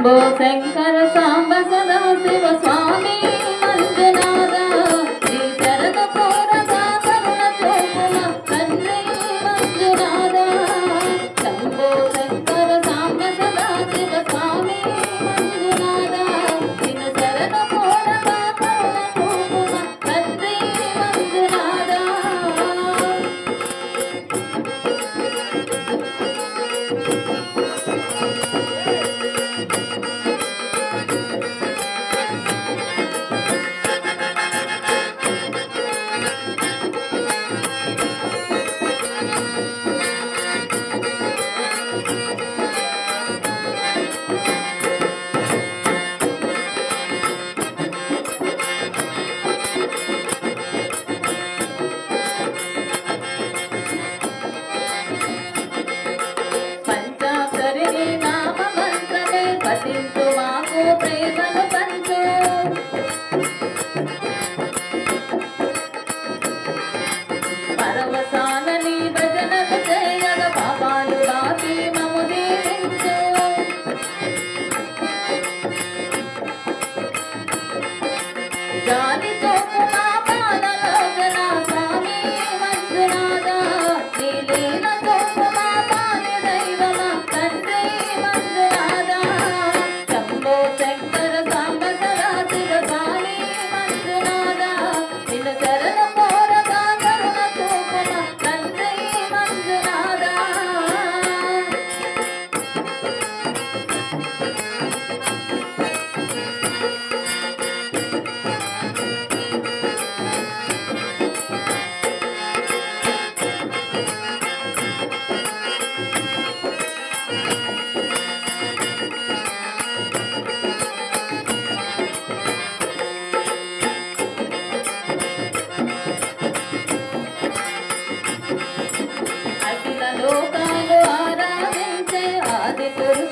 शंभो शंकर सांब सदा शिव स्वामी मंजुनाथ श्री शरद पूरगा करुण चोपुम तन्ने मंजुनाथ शंभो शंकर सांब सदा शिव स्वामी मंजुनाथ दिन शरद पूरगा करुण चोपुम तन्ने मंजुनाथ పఠించు మాకు ప్రేమను పంచు పరవశాలని భజనలు చేయగ పాపాలు బాపి మము దీవించు జాలి చూపు మా పాదలోచన స్వామి మంజునాథ నీలీన చూపు మా పాని దైవమ తండ్రి మంజునాథ శంభో శంకర సాంబ సదా శివ స్వామి మంజునాథ నిన్ను శరణ కోరగా కరుణ చూపుమ తండ్రి మంజునాథ అఖిల లోకాలు ఆరాధించే ఆది పురుష